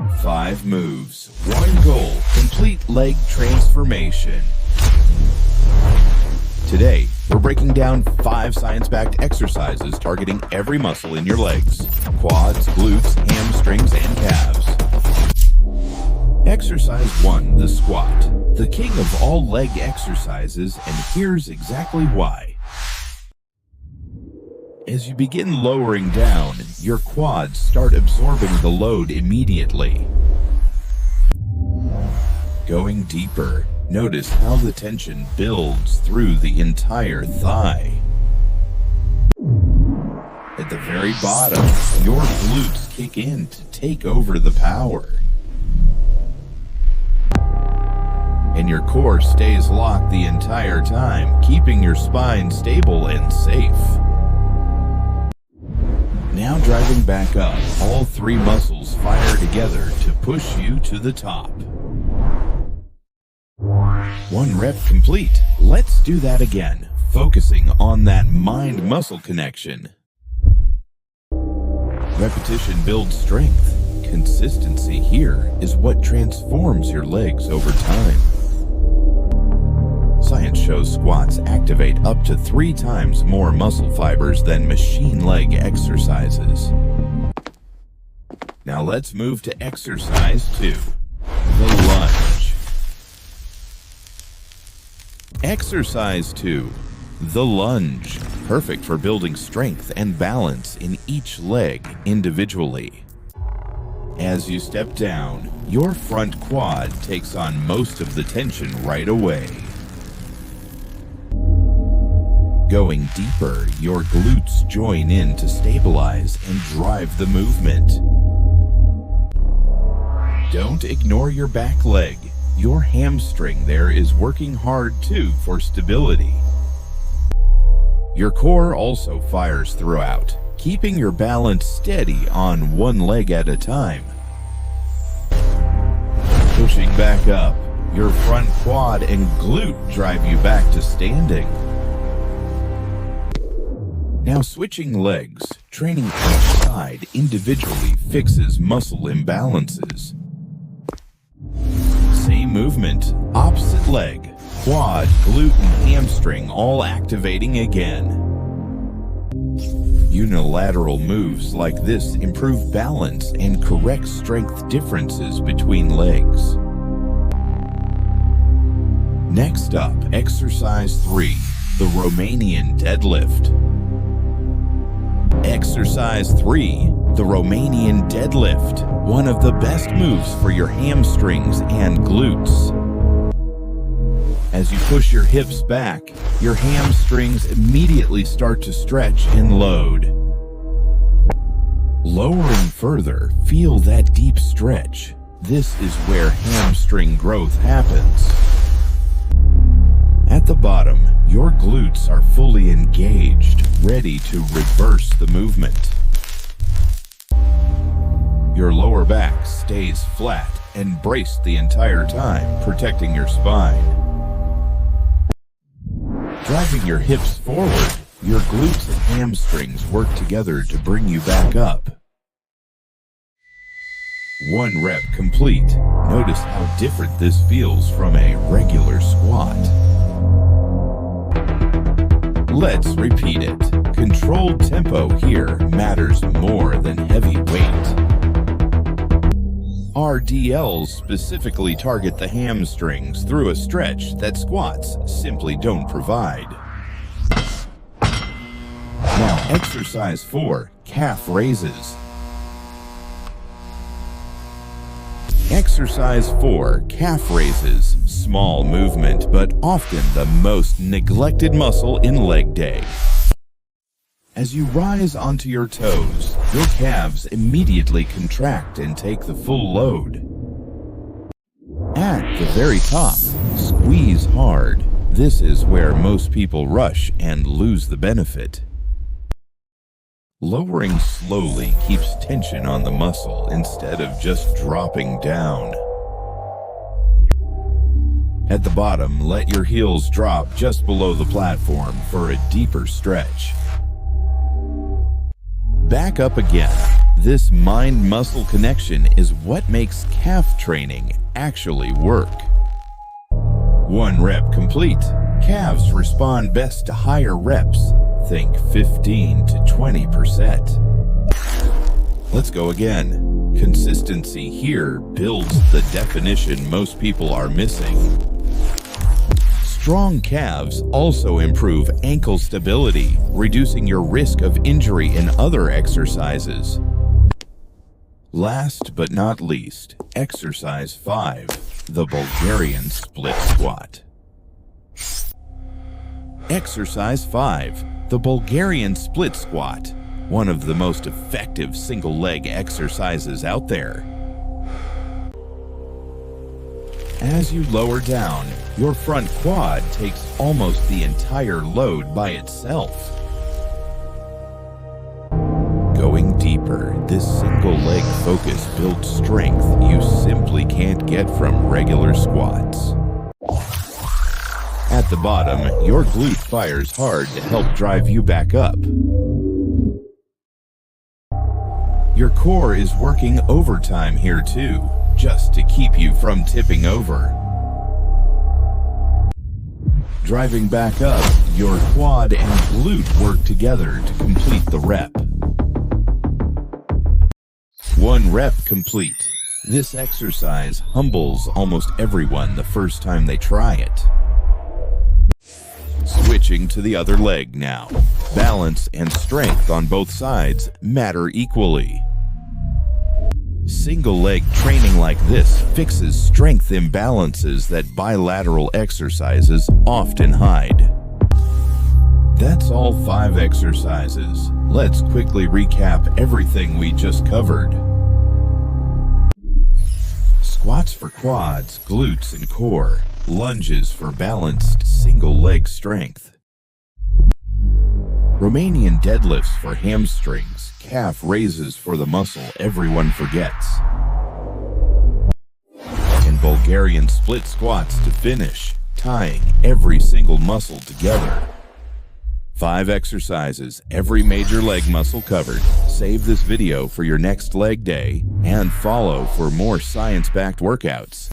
5 moves, 1 goal, complete leg transformation. Today, we're breaking down 5 science-backed exercises targeting every muscle in your legs: quads, glutes, hamstrings, and calves. Exercise 1, the squat, the king of all leg exercises, and here's exactly why. As you begin lowering down, your quads start absorbing the load immediately. Going deeper, notice how the tension builds through the entire thigh. At the very bottom, your glutes kick in to take over the power. And your core stays locked the entire time, keeping your spine stable and safe. Now driving back up, all 3 muscles fire together to push you to the top. 1 rep complete. Let's do that again, focusing on that mind-muscle connection. Repetition builds strength. Consistency here is what transforms your legs over time. Science shows squats activate up to 3 times more muscle fibers than machine leg exercises. Now let's move to exercise 2, the lunge. Exercise 2, the lunge, perfect for building strength and balance in each leg individually. As you step down, your front quad takes on most of the tension right away. Going deeper, your glutes join in to stabilize and drive the movement. Don't ignore your back leg. Your hamstring there is working hard too for stability. Your core also fires throughout, keeping your balance steady on one leg at a time. Pushing back up, your front quad and glute drive you back to standing. Now switching legs, training each side individually fixes muscle imbalances. Same movement, opposite leg, quad, glute, and hamstring all activating again. Unilateral moves like this improve balance and correct strength differences between legs. Next up, exercise 3, the Romanian deadlift. Exercise 3, the Romanian deadlift, one of the best moves for your hamstrings and glutes. As you push your hips back, your hamstrings immediately start to stretch and load. Lowering further, feel that deep stretch. This is where hamstring growth happens. At the bottom, your glutes are fully engaged, ready to reverse the movement. Your lower back stays flat and braced the entire time, protecting your spine. Driving your hips forward, your glutes and hamstrings work together to bring you back up. 1 rep complete. Notice how different this feels from a regular squat. Let's repeat it. Controlled tempo here matters more than heavy weight. RDLs specifically target the hamstrings through a stretch that squats simply don't provide. Now exercise 4, calf raises. Exercise 4, calf raises. Small movement, but often the most neglected muscle in leg day. As you rise onto your toes, your calves immediately contract and take the full load. At the very top, squeeze hard. This is where most people rush and lose the benefit. Lowering slowly keeps tension on the muscle instead of just dropping down. At the bottom, let your heels drop just below the platform for a deeper stretch. Back up again. This mind-muscle connection is what makes calf training actually work. 1 rep complete. Calves respond best to higher reps. Think 15 to 20%. Let's go again. Consistency here builds the definition most people are missing. Strong calves also improve ankle stability, reducing your risk of injury in other exercises. Last but not least, exercise 5, the Bulgarian Split Squat. Exercise 5, the Bulgarian Split Squat, one of the most effective single-leg exercises out there. As you lower down, your front quad takes almost the entire load by itself. Going deeper, this single-leg focus builds strength you simply can't get from regular squats. At the bottom, your glute fires hard to help drive you back up. Your core is working overtime here too, just to keep you from tipping over. Driving back up, your quad and glute work together to complete the rep. 1 rep complete. This exercise humbles almost everyone the first time they try it. Switching to the other leg now. Balance and strength on both sides matter equally. Single leg training like this fixes strength imbalances that bilateral exercises often hide. That's all 5 exercises. Let's quickly recap everything we just covered. Squats for quads, glutes, and core. Lunges for balanced single leg strength. Romanian deadlifts for hamstrings. Calf raises for the muscle everyone forgets. And Bulgarian split squats to finish, tying every single muscle together. 5 exercises, every major leg muscle covered. Save this video for your next leg day and follow for more science-backed workouts.